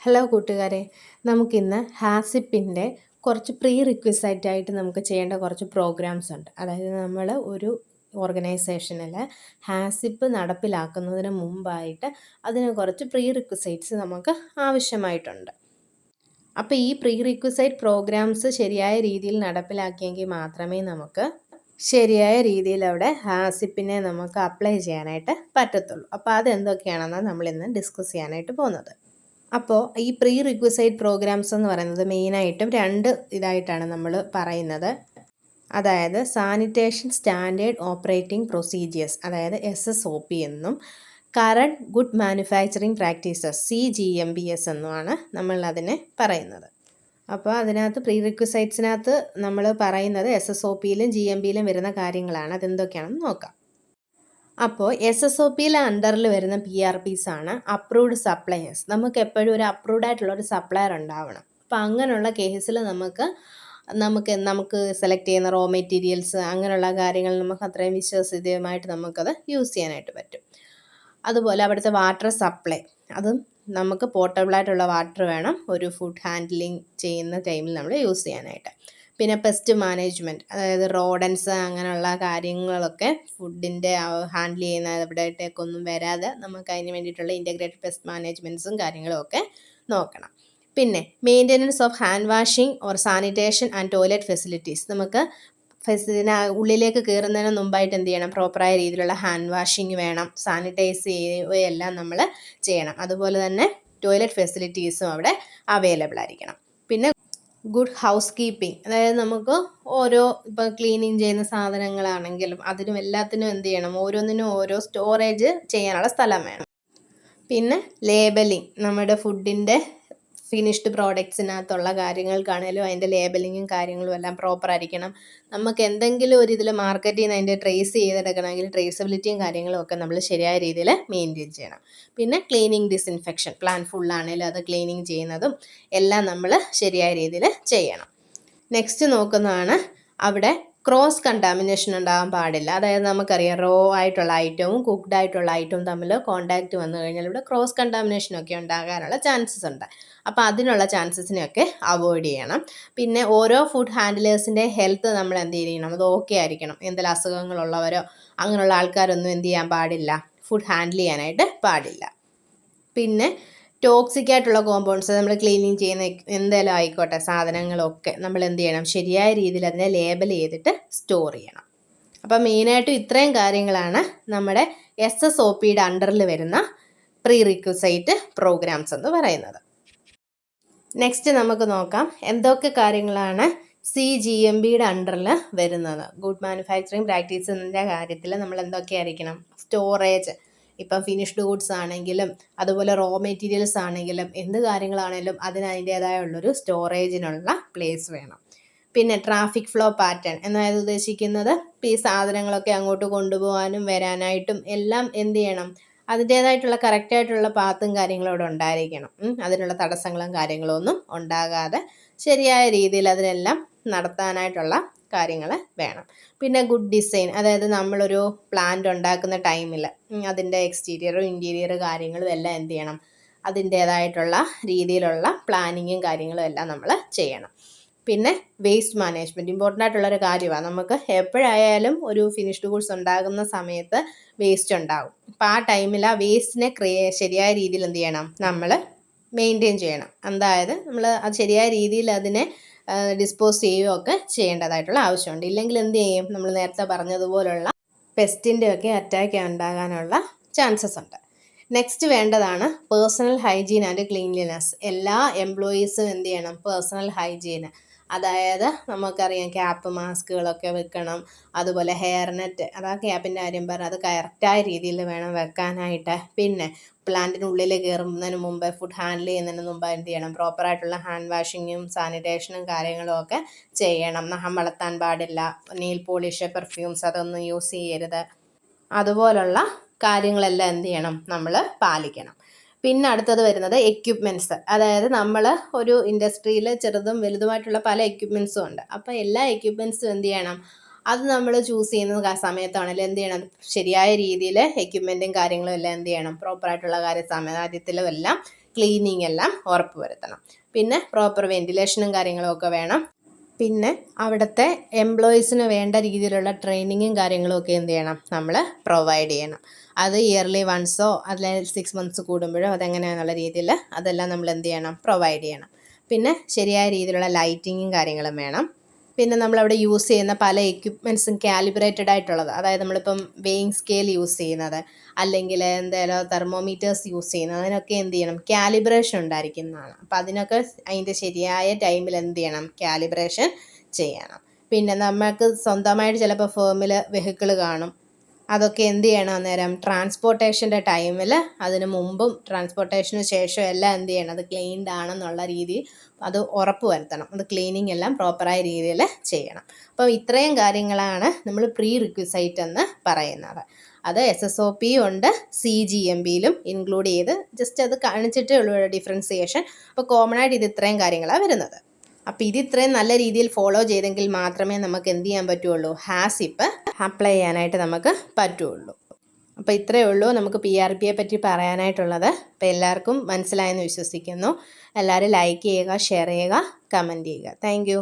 Hello കൂട്ടുകാരെ, നമുക്കിന്ന് ഹാസിപ്പിൻ്റെ കുറച്ച് പ്രീ റിക്വസൈറ്റ് ആയിട്ട് നമുക്ക് ചെയ്യേണ്ട കുറച്ച് പ്രോഗ്രാംസ് ഉണ്ട്. അതായത് നമ്മൾ ഒരു ഓർഗനൈസേഷനിൽ ഹാസിപ്പ് നടപ്പിലാക്കുന്നതിന് മുമ്പായിട്ട് അതിന് കുറച്ച് പ്രീ റിക്വസൈറ്റ്സ് നമുക്ക് ആവശ്യമായിട്ടുണ്ട്. അപ്പോൾ ഈ പ്രീ റിക്വസൈറ്റ് പ്രോഗ്രാംസ് ശരിയായ രീതിയിൽ നടപ്പിലാക്കിയെങ്കിൽ മാത്രമേ നമുക്ക് ശരിയായ രീതിയിൽ അവിടെ ഹാസിപ്പിനെ നമുക്ക് അപ്ലൈ ചെയ്യാനായിട്ട് പറ്റത്തുള്ളൂ. അപ്പോൾ അതെന്തൊക്കെയാണെന്നാണ് നമ്മളിന്ന് ഡിസ്കസ് ചെയ്യാനായിട്ട് പോകുന്നത്. അപ്പോൾ ഈ പ്രീ റിക്വസൈറ്റ് പ്രോഗ്രാംസ് എന്ന് പറയുന്നത് മെയിനായിട്ടും രണ്ട് ഇതായിട്ടാണ് നമ്മൾ പറയുന്നത്. അതായത് സാനിറ്റേഷൻ സ്റ്റാൻഡേർഡ് ഓപ്പറേറ്റിംഗ് പ്രൊസീജിയേഴ്സ്, അതായത് SSOP എന്നും current good manufacturing practices CGMBS എന്നുമാണ് നമ്മൾ അതിനെ പറയുന്നത്. അപ്പോൾ അതിനകത്ത് പ്രീ റിക്വസൈറ്റ്സിനകത്ത് നമ്മൾ പറയുന്നത് SSOPയിലും GMBയിലും വരുന്ന കാര്യങ്ങളാണ്. അതെന്തൊക്കെയാണെന്ന് നോക്കാം. അപ്പോൾ SSOPയിലെ അണ്ടറിൽ വരുന്ന PRPs ആണ് അപ്രൂവ്ഡ് സപ്ലയേഴ്സ്. നമുക്ക് എപ്പോഴും ഒരു അപ്രൂവ്ഡ് ആയിട്ടുള്ള ഒരു സപ്ലയർ ഉണ്ടാവണം. അപ്പോൾ അങ്ങനെയുള്ള കേസിൽ നമുക്ക് സെലക്ട് ചെയ്യുന്ന റോ മെറ്റീരിയൽസ് അങ്ങനെയുള്ള കാര്യങ്ങൾ നമുക്ക് അത്രയും വിശ്വസനീയമായിട്ട് നമുക്കത് യൂസ് ചെയ്യാനായിട്ട് പറ്റും. അതുപോലെ അവിടുത്തെ വാട്ടർ സപ്ലൈ, അതും നമുക്ക് പോർട്ടബിളായിട്ടുള്ള വാട്ടർ വേണം ഒരു ഫുഡ് ഹാൻഡ്ലിങ് ചെയ്യുന്ന ടൈമിൽ നമ്മൾ യൂസ് ചെയ്യാനായിട്ട്. പിന്നെ പെസ്റ്റ് മാനേജ്മെൻറ്റ്, അതായത് റോഡൻസ് അങ്ങനെയുള്ള കാര്യങ്ങളൊക്കെ ഫുഡിൻ്റെ ഹാൻഡിൽ ചെയ്യുന്ന ഇവിടേക്കൊന്നും വരാതെ നമുക്ക് അതിന് വേണ്ടിയിട്ടുള്ള ഇൻറ്റഗ്രേറ്റഡ് പെസ്റ്റ് മാനേജ്മെൻറ്റ്സും കാര്യങ്ങളും ഒക്കെ നോക്കണം. പിന്നെ maintenance of hand washing or sanitation and toilet facilities, നമുക്ക് ഉള്ളിലേക്ക് കയറുന്നതിന് മുമ്പായിട്ട് എന്ത് ചെയ്യണം, പ്രോപ്പറായ രീതിയിലുള്ള ഹാൻഡ് വാഷിംഗ് വേണം, സാനിറ്റൈസ് ചെയ്യുകയെല്ലാം നമ്മൾ ചെയ്യണം. അതുപോലെ തന്നെ ടോയ്ലറ്റ് ഫെസിലിറ്റീസും അവിടെ അവൈലബിൾ ആയിരിക്കണം. പിന്നെ ഗുഡ് ഹൗസ് കീപ്പിംഗ്, അതായത് നമുക്ക് ഇപ്പോൾ ക്ലീനിങ് ചെയ്യുന്ന സാധനങ്ങളാണെങ്കിലും അതിനും എല്ലാത്തിനും എന്ത് ചെയ്യണം, ഓരോന്നിനും ഓരോ സ്റ്റോറേജ് ചെയ്യാനുള്ള സ്ഥലം വേണം. പിന്നെ ലേബലിംഗ്, നമ്മുടെ ഫുഡിൻ്റെ ഫിനിഷ്ഡ് പ്രോഡക്ട്സിനകത്തുള്ള കാര്യങ്ങൾക്കാണേലും അതിൻ്റെ ലേബലിങ്ങും കാര്യങ്ങളും എല്ലാം പ്രോപ്പർ ആയിരിക്കണം. നമുക്ക് എന്തെങ്കിലും ഒരു ഇതിൽ മാർക്കറ്റിൽ നിന്ന് അതിൻ്റെ ട്രേസ് ചെയ്തെടുക്കണമെങ്കിൽ ട്രേസബിലിറ്റിയും കാര്യങ്ങളും ഒക്കെ നമ്മൾ ശരിയായ രീതിയിൽ മെയിൻറ്റെയിൻ ചെയ്യണം. പിന്നെ ക്ലീനിങ് ഡിസിൻഫെക്ഷൻ, പ്ലാൻ ഫുള്ളാണേലും അത് ക്ലീനിങ് ചെയ്യുന്നതും എല്ലാം നമ്മൾ ശരിയായ രീതിയിൽ ചെയ്യണം. നെക്സ്റ്റ് നോക്കുന്നതാണ് അവിടെ ക്രോസ് കണ്ടാമിനേഷൻ ഉണ്ടാകാൻ പാടില്ല. അതായത് നമുക്കറിയാം റോ ആയിട്ടുള്ള ഐറ്റവും കുക്ക്ഡ് ആയിട്ടുള്ള ഐറ്റവും തമ്മിൽ കോണ്ടാക്റ്റ് വന്നു കഴിഞ്ഞാൽ ഇവിടെ ക്രോസ് കണ്ടാമിനേഷനൊക്കെ ഉണ്ടാകാനുള്ള ചാൻസസ് ഉണ്ട്. അപ്പോൾ അതിനുള്ള ചാൻസസിനെയൊക്കെ അവോയ്ഡ് ചെയ്യണം. പിന്നെ ഓരോ ഫുഡ് ഹാൻഡിലേഴ്സിൻ്റെ ഹെൽത്ത് നമ്മൾ എന്ത് ചെയ്യണം, അത് ഓക്കെ ആയിരിക്കണം. എന്തെങ്കിലും അസുഖങ്ങളുള്ളവരോ അങ്ങനെയുള്ള ആൾക്കാരൊന്നും എന്ത് ചെയ്യാൻ പാടില്ല, ഫുഡ് ഹാൻഡിൽ ചെയ്യാനായിട്ട് പാടില്ല. പിന്നെ ടോക്സിക് ആയിട്ടുള്ള കോമ്പൗണ്ട്സ് നമ്മൾ ക്ലീനിങ് ചെയ്യുന്ന എന്തെങ്കിലും ആയിക്കോട്ടെ സാധനങ്ങളൊക്കെ നമ്മൾ എന്ത് ചെയ്യണം, ശരിയായ രീതിയിൽ അതിനെ ലേബൽ ചെയ്തിട്ട് സ്റ്റോർ ചെയ്യണം. അപ്പം മെയിനായിട്ടും ഇത്രയും കാര്യങ്ങളാണ് നമ്മുടെ SSOPയുടെ അണ്ടറിൽ വരുന്ന പ്രീ റിക്വസൈറ്റ് പ്രോഗ്രാംസ് എന്ന് പറയുന്നത്. നെക്സ്റ്റ് നമുക്ക് നോക്കാം എന്തൊക്കെ കാര്യങ്ങളാണ് CGMBയുടെ അണ്ടറിൽ വരുന്നത്. ഗുഡ് മാനുഫാക്ചറിങ് പ്രാക്ടീസിൻ്റെ കാര്യത്തിൽ നമ്മൾ എന്തൊക്കെയായിരിക്കണം, സ്റ്റോറേജ്, ഇപ്പം ഫിനിഷ്ഡ് ഗുഡ്സ് ആണെങ്കിലും അതുപോലെ റോ മെറ്റീരിയൽസ് ആണെങ്കിലും എന്ത് കാര്യങ്ങളാണെങ്കിലും അതിൻ്റേതായുള്ളൊരു സ്റ്റോറേജിനുള്ള പ്ലേസ് വേണം. പിന്നെ ട്രാഫിക് ഫ്ലോ പാറ്റേൺ എന്നായത് ഉദ്ദേശിക്കുന്നത് ഈ സാധനങ്ങളൊക്കെ അങ്ങോട്ട് കൊണ്ടുപോകാനും വരാനായിട്ടും എല്ലാം എന്ത് ചെയ്യണം, അതിൻ്റേതായിട്ടുള്ള കറക്റ്റായിട്ടുള്ള പാത്തും കാര്യങ്ങളും അവിടെ ഉണ്ടായിരിക്കണം. അതിനുള്ള തടസ്സങ്ങളും കാര്യങ്ങളും ഒന്നും ഉണ്ടാകാതെ ശരിയായ രീതിയിൽ അതിനെല്ലാം നടത്താനായിട്ടുള്ള കാര്യങ്ങൾ വേണം. പിന്നെ ഗുഡ് ഡിസൈൻ, അതായത് നമ്മളൊരു പ്ലാന്റ് ഉണ്ടാക്കുന്ന ടൈമിൽ അതിൻ്റെ എക്സ്റ്റീരിയറും ഇൻറ്റീരിയർ കാര്യങ്ങളും എല്ലാം എന്ത് ചെയ്യണം, അതിൻ്റേതായിട്ടുള്ള രീതിയിലുള്ള പ്ലാനിങ്ങും കാര്യങ്ങളും എല്ലാം നമ്മൾ ചെയ്യണം. പിന്നെ വേസ്റ്റ് മാനേജ്മെൻറ്റ് ഇമ്പോർട്ടൻ്റ് ആയിട്ടുള്ളൊരു കാര്യമാണ്. നമുക്ക് എപ്പോഴായാലും ഒരു ഫിനിഷ്ഡ് ഗുഡ്സ് ഉണ്ടാകുന്ന സമയത്ത് വേസ്റ്റ് ഉണ്ടാകും. അപ്പോൾ ആ ടൈമിൽ ആ വേസ്റ്റിനെ ശരിയായ രീതിയിൽ എന്ത് ചെയ്യണം, നമ്മൾ മെയിൻറ്റെയിൻ ചെയ്യണം. അതായത് നമ്മൾ അത് ശരിയായ രീതിയിൽ അതിനെ ഡിസ്പോസ് ചെയ്യുകയൊക്കെ ചെയ്യേണ്ടതായിട്ടുള്ള ആവശ്യമുണ്ട്. ഇല്ലെങ്കിൽ എന്ത് ചെയ്യും, നമ്മൾ നേരത്തെ പറഞ്ഞതുപോലുള്ള പെസ്റ്റിൻ്റെ ഒക്കെ അറ്റാക്ക് ഉണ്ടാകാനുള്ള ചാൻസസ് ഉണ്ട്. നെക്സ്റ്റ് വേണ്ടതാണ് പേഴ്സണൽ ഹൈജീൻ ആൻഡ് ക്ലീൻലിനെസ്. എല്ലാ എംപ്ലോയീസും എന്ത് ചെയ്യണം, പേഴ്സണൽ ഹൈജീന്, അതായത് നമുക്കറിയാം ക്യാപ്പ് മാസ്കുകളൊക്കെ വെക്കണം. അതുപോലെ ഹെയർ നെറ്റ്, അതാ ക്യാപ്പിൻ്റെ കാര്യം പറഞ്ഞാൽ അത് കറക്റ്റായ രീതിയിൽ വേണം വെക്കാനായിട്ട്. പിന്നെ പ്ലാന്റിനുള്ളിൽ കയറുന്നതിന് മുമ്പ് ഫുഡ് ഹാൻഡിൽ ചെയ്യുന്നതിന് മുമ്പ് എന്ത് ചെയ്യണം, പ്രോപ്പറായിട്ടുള്ള ഹാൻഡ് വാഷിങ്ങും സാനിറ്റേഷനും കാര്യങ്ങളും ഒക്കെ ചെയ്യണം. നഖം വളർത്താൻ പാടില്ല, നെയിൽ പോളിഷ്, പെർഫ്യൂംസ് അതൊന്നും യൂസ് ചെയ്യരുത്. അതുപോലുള്ള കാര്യങ്ങളെല്ലാം എന്ത് ചെയ്യണം, നമ്മൾ പാലിക്കണം. പിന്നെ അടുത്തത് വരുന്നത് എക്യുപ്മെൻറ്റ്സ്, അതായത് നമ്മൾ ഒരു ഇൻഡസ്ട്രിയിൽ ചെറുതും വലുതുമായിട്ടുള്ള പല എക്യുപ്മെൻറ്റ്സും ഉണ്ട്. അപ്പോൾ എല്ലാ എക്യുപ്മെൻറ്റ്സും എന്ത് ചെയ്യണം, അത് നമ്മൾ ചൂസ് ചെയ്യുന്ന സമയത്താണെങ്കിലും എന്ത് ചെയ്യണം, ശരിയായ രീതിയിൽ എക്യുപ്മെൻറ്റും കാര്യങ്ങളും എല്ലാം എന്ത് ചെയ്യണം, പ്രോപ്പറായിട്ടുള്ള കാര്യത്തിലും എല്ലാം ക്ലീനിങ് എല്ലാം ഉറപ്പുവരുത്തണം. പിന്നെ പ്രോപ്പർ വെന്റിലേഷനും കാര്യങ്ങളും ഒക്കെ വേണം. പിന്നെ അവിടുത്തെ എംപ്ലോയീസിന് വേണ്ട രീതിയിലുള്ള ട്രെയിനിങ്ങും കാര്യങ്ങളും ഒക്കെ എന്ത് ചെയ്യണം, നമ്മൾ പ്രൊവൈഡ് ചെയ്യണം. അത് ഇയർലി വൺസോ അല്ലെങ്കിൽ 6 months കൂടുമ്പോഴോ അതെങ്ങനെയാണെന്നുള്ള രീതിയിൽ അതെല്ലാം നമ്മൾ എന്ത് ചെയ്യണം, പ്രൊവൈഡ് ചെയ്യണം. പിന്നെ ശരിയായ രീതിയിലുള്ള ലൈറ്റിങ്ങും കാര്യങ്ങളും വേണം. പിന്നെ നമ്മളവിടെ യൂസ് ചെയ്യുന്ന പല എക്യുപ്മെൻറ്റ്സും കാലിബ്രേറ്റഡ് ആയിട്ടുള്ളത്, അതായത് നമ്മളിപ്പം വെയിങ് സ്കെയിൽ യൂസ് ചെയ്യുന്നത് അല്ലെങ്കിൽ എന്തായാലും തെർമോമീറ്റേഴ്സ് യൂസ് ചെയ്യുന്നത്, അതിനൊക്കെ എന്ത് ചെയ്യണം, കാലിബ്രേഷൻ ഉണ്ടായിരിക്കുന്നതാണ്. അപ്പോൾ അതിനൊക്കെ അതിൻ്റെ ശരിയായ ടൈമിൽ എന്ത് ചെയ്യണം, കാലിബ്രേഷൻ ചെയ്യണം. പിന്നെ നമുക്ക് സ്വന്തമായിട്ട് ചിലപ്പോൾ ഫേമിൽ വെഹിക്കിൾ കാണും, അതൊക്കെ എന്ത് ചെയ്യണം, അന്നേരം ട്രാൻസ്പോർട്ടേഷൻ്റെ ടൈമിൽ അതിന് മുമ്പും ട്രാൻസ്പോർട്ടേഷന് ശേഷം എല്ലാം എന്ത് ചെയ്യണം, അത് ക്ലീൻഡ് ആണെന്നുള്ള രീതിയിൽ അത് ഉറപ്പ് വരുത്തണം. അത് ക്ലീനിങ് എല്ലാം പ്രോപ്പറായ രീതിയിൽ ചെയ്യണം. അപ്പോൾ ഇത്രയും കാര്യങ്ങളാണ് നമ്മൾ പ്രീ റിക്വിസൈറ്റ് എന്ന് പറയുന്നത്. അത് SSOP ഉണ്ട്, CGMBയിലും ഇൻക്ലൂഡ് ചെയ്ത് ജസ്റ്റ് അത് കാണിച്ചിട്ടേ ഉള്ളൂ ഡിഫറൻസിയേഷൻ. അപ്പോൾ കോമൺ ആയിട്ട് ഇത് ഇത്രയും കാര്യങ്ങളാണ് വരുന്നത്. അപ്പോൾ ഇത് ഇത്രയും നല്ല രീതിയിൽ ഫോളോ ചെയ്തെങ്കിൽ മാത്രമേ നമുക്ക് എന്ത് ചെയ്യാൻ പറ്റുള്ളൂ, ഹാസിപ്പ് അപ്ലൈ ചെയ്യാനായിട്ട് നമുക്ക് പറ്റുള്ളൂ. അപ്പോൾ ഇത്രയേ ഉള്ളൂ നമുക്ക് PRBയെ പറ്റി പറയാനായിട്ടുള്ളത്. അപ്പോൾ എല്ലാവർക്കും മനസ്സിലായെന്ന് വിശ്വസിക്കുന്നു. എല്ലാവരും ലൈക്ക് ചെയ്യുക, ഷെയർ ചെയ്യുക, കമൻറ്റ് ചെയ്യുക. താങ്ക്